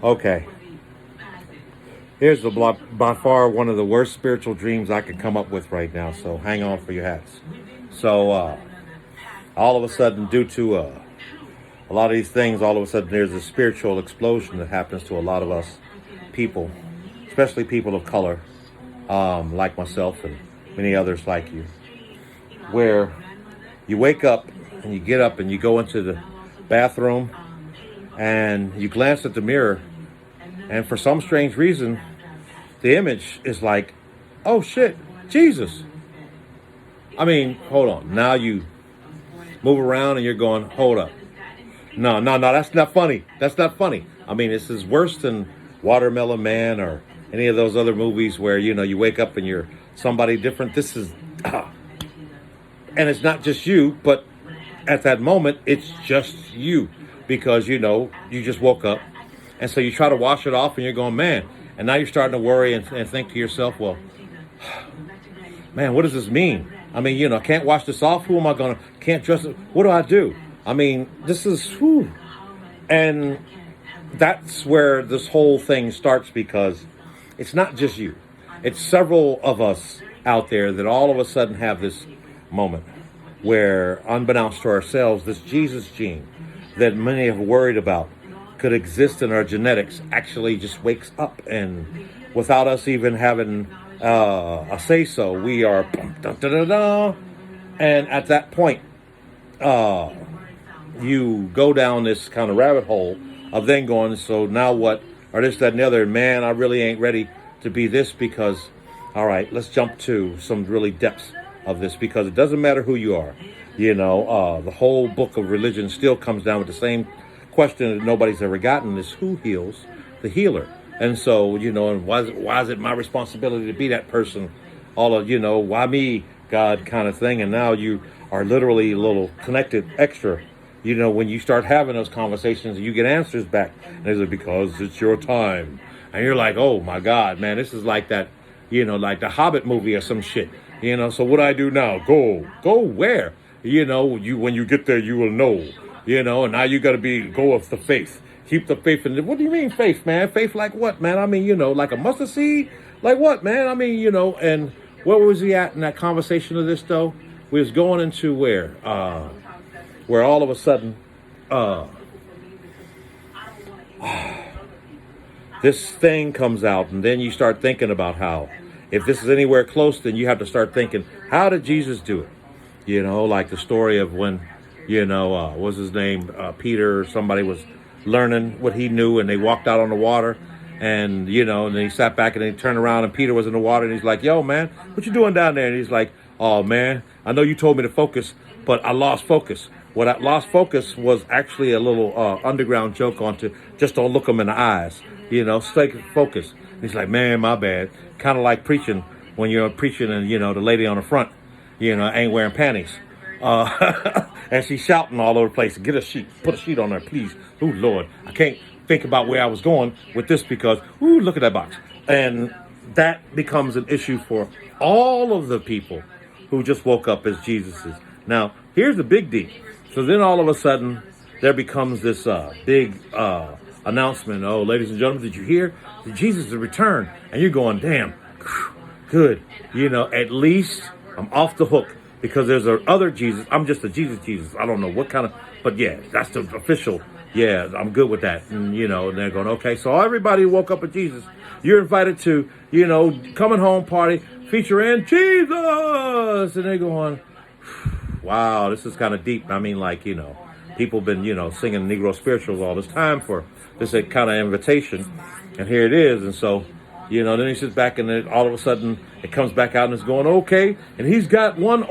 Okay, here's by far one of the worst spiritual dreams I could come up with right now. So hang on for your hats. So all of a sudden, due to a lot of these things, all of a sudden there's a spiritual explosion that happens to a lot of us people, especially people of color, like myself and many others like you, where you wake up and you get up and you go into the bathroom and you glance at the mirror, and for some strange reason, the image is like, oh shit, Jesus. I mean, hold on. Now you move around and you're going, hold up. No, that's not funny. That's not funny. I mean, this is worse than Watermelon Man or any of those other movies where, you wake up and you're somebody different. This is, and it's not just you, but at that moment, it's just you because, you just woke up. And so you try to wash it off and you're going, man. And now you're starting to worry and think to yourself, well, man, what does this mean? I mean, I can't wash this off. Who am I going to, can't dress it? What do I do? I mean, this is, whew. And that's where this whole thing starts because it's not just you. It's several of us out there that all of a sudden have this moment where, unbeknownst to ourselves, this Jesus gene that many have worried about could exist in our genetics actually just wakes up, and without us even having a say-so, we are and at that point you go down this kind of rabbit hole of then going, so now what, or this, that, and the other, and man, I really ain't ready to be this because, all right, let's jump to some really depths of this because it doesn't matter who you are. The whole book of religion still comes down with the same question that nobody's ever gotten is who heals the healer. And so, and why is it my responsibility to be that person? All of, why me, God kind of thing. And now you are literally a little connected extra, when you start having those conversations and you get answers back. And it's like, because it's your time. And you're like, oh my God, man, this is like that, like the Hobbit movie or some shit. So what do I do now? Go where? When you get there, you will know. And now you got to go with the faith. Keep the faith. And what do you mean faith, man? Faith like what, man? I mean, like a mustard seed? Like what, man? I mean, and where was he at in that conversation of this, though? We was going into where all of a sudden, this thing comes out, and then you start thinking about how, if this is anywhere close, then you have to start thinking, how did Jesus do it? Like the story of when, what's his name? Peter or somebody was learning what he knew, and they walked out on the water, and, and then he sat back and then he turned around and Peter was in the water, and he's like, yo, man, what you doing down there? And he's like, oh, man, I know you told me to focus, but I lost focus. What I lost focus was actually a little underground joke onto just don't look them in the eyes, stay focused. And he's like, man, my bad. Kind of like preaching when you're preaching and, the lady on the front, ain't wearing panties. And she's shouting all over the place, get a sheet, put a sheet on there, please. Oh, Lord, I can't think about where I was going with this because, ooh, look at that box. And that becomes an issue for all of the people who just woke up as Jesuses. Now, here's the big D. So then all of a sudden, there becomes this big announcement. Oh, ladies and gentlemen, did you hear? Jesus is returned. And you're going, damn, good. At least I'm off the hook because there's other Jesus. I'm just a Jesus. I don't know what kind of, but yeah, that's the official. Yeah, I'm good with that. And, and they're going, okay, so everybody who woke up with Jesus, you're invited to, coming home party featuring Jesus. And they're going, wow, this is kind of deep. I mean, like, people been, singing Negro spirituals all this time for this kind of invitation. And here it is. And so, then he sits back and then all of a sudden it comes back out and it's going, okay. And he's got one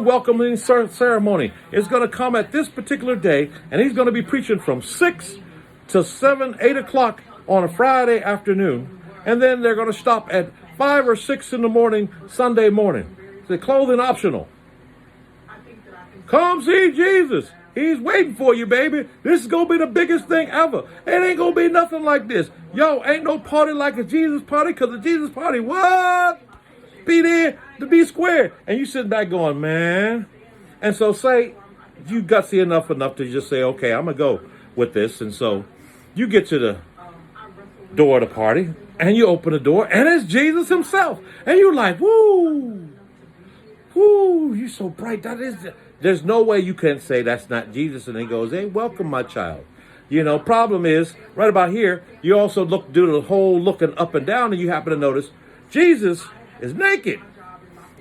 welcoming ceremony. It's going to come at this particular day. And he's going to be preaching from 6 to 7, 8 o'clock on a Friday afternoon. And then they're going to stop at 5 or 6 in the morning, Sunday morning. The clothing optional. Come see Jesus. He's waiting for you, baby. This is going to be the biggest thing ever. It ain't going to be nothing like this. Yo, ain't no party like a Jesus party, because a Jesus party, what? Be there to be square. And you sitting back going, man. And so say you gutsy enough to just say, okay, I'm going to go with this. And so you get to the door of the party, and you open the door, and it's Jesus himself. And you're like, woo, woo, you're so bright. There's no way you can say that's not Jesus. And he goes, hey, welcome, my child. Problem is, right about here, you also do the whole looking up and down, and you happen to notice Jesus is naked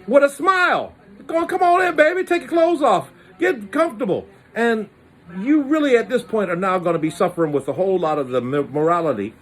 with a smile. Going, come on in, baby, take your clothes off, get comfortable. And you really, at this point, are now going to be suffering with a whole lot of the morality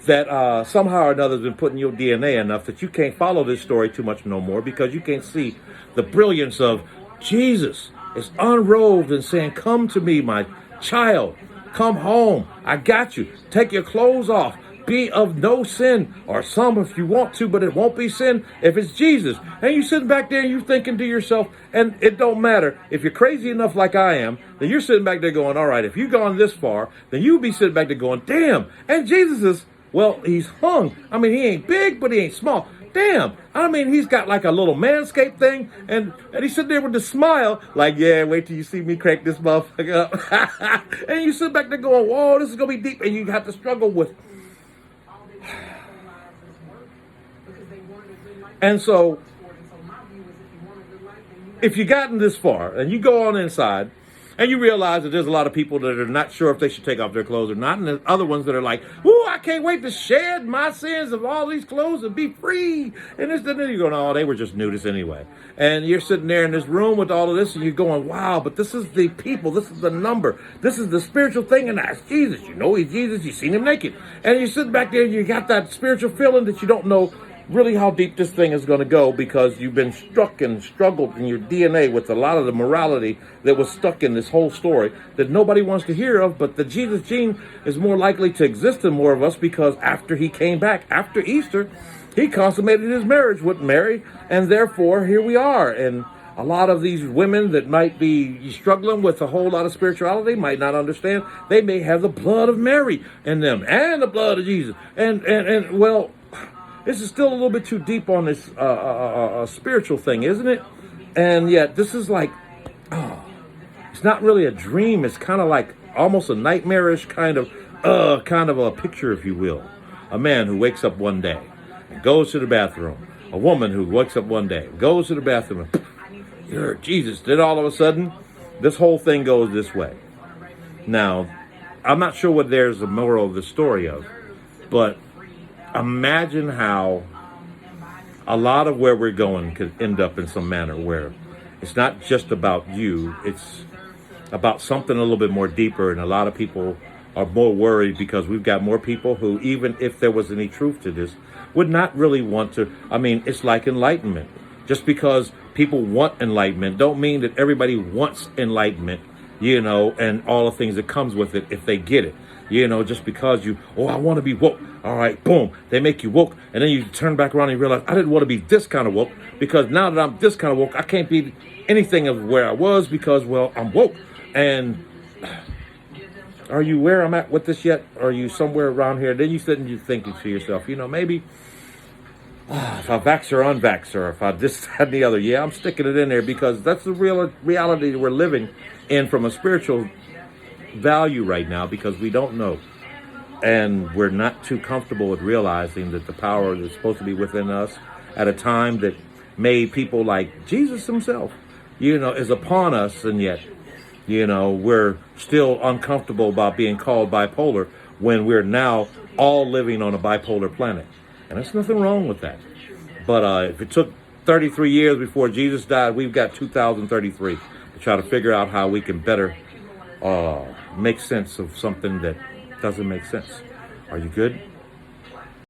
that somehow or another has been put in your DNA enough that you can't follow this story too much no more, because you can't see the brilliance of Jesus is unrobed and saying, come to me, my child, come home. I got you. Take your clothes off. Be of no sin, or some if you want to, but it won't be sin if it's Jesus. And you sitting back there and you thinking to yourself, and it don't matter if you're crazy enough like I am, then you're sitting back there going, all right, if you've gone this far, then you'll be sitting back there going, damn. And Jesus is, well, he's hung. I mean, he ain't big, but he ain't small. Damn. I mean, he's got like a little manscaped thing, and he's sitting there with the smile, like, yeah, wait till you see me crank this motherfucker up. And you sit back there going, whoa, this is going to be deep, and you have to struggle with. And so, if you've gotten this far, and you go on inside, and you realize that there's a lot of people that are not sure if they should take off their clothes or not. And there's other ones that are like, ooh, I can't wait to shed my sins of all these clothes and be free. And this, and then you're going, oh, they were just nudists anyway. And you're sitting there in this room with all of this, and you're going, wow, but this is the people. This is the number. This is the spiritual thing, and that's Jesus. You know he's Jesus. You've seen him naked. And you're sitting back there, and you got that spiritual feeling that you don't know really how deep this thing is going to go, because you've been struck and struggled in your DNA with a lot of the morality that was stuck in this whole story that nobody wants to hear of. But the Jesus gene is more likely to exist in more of us, because after he came back, after Easter, he consummated his marriage with Mary, and therefore here we are. And a lot of these women that might be struggling with a whole lot of spirituality might not understand. They may have the blood of Mary in them and the blood of Jesus. And well, this is still a little bit too deep on this spiritual thing, isn't it? And yet this is like, it's not really a dream. It's kind of like almost a nightmarish kind of a picture, if you will. A man who wakes up one day and goes to the bathroom. A woman who wakes up one day, goes to the bathroom, and you're Jesus. Then all of a sudden, this whole thing goes this way. Now, I'm not sure what there's a moral of the story of, but imagine how a lot of where we're going could end up in some manner where it's not just about you, it's about something a little bit more deeper. And a lot of people are more worried because we've got more people who, even if there was any truth to this, would not really want to. I mean, it's like enlightenment. Just because people want enlightenment don't mean that everybody wants enlightenment, and all the things that comes with it if they get it. Just because I want to be woke. All right, boom, they make you woke. And then you turn back around and you realize, I didn't want to be this kind of woke, because now that I'm this kind of woke, I can't be anything of where I was because, well, I'm woke. And are you where I'm at with this yet? Are you somewhere around here? Then you sit and you're thinking to yourself, maybe if I vax or unvax, or if I this, that, and the other. Yeah, I'm sticking it in there because that's the real reality that we're living in from a spiritual value right now, because we don't know. And we're not too comfortable with realizing that the power that's supposed to be within us at a time that made people like Jesus himself, is upon us. And yet, we're still uncomfortable about being called bipolar when we're now all living on a bipolar planet. And there's nothing wrong with that. But if it took 33 years before Jesus died, we've got 2033 to try to figure out how we can better make sense of something that doesn't make sense. Are you good?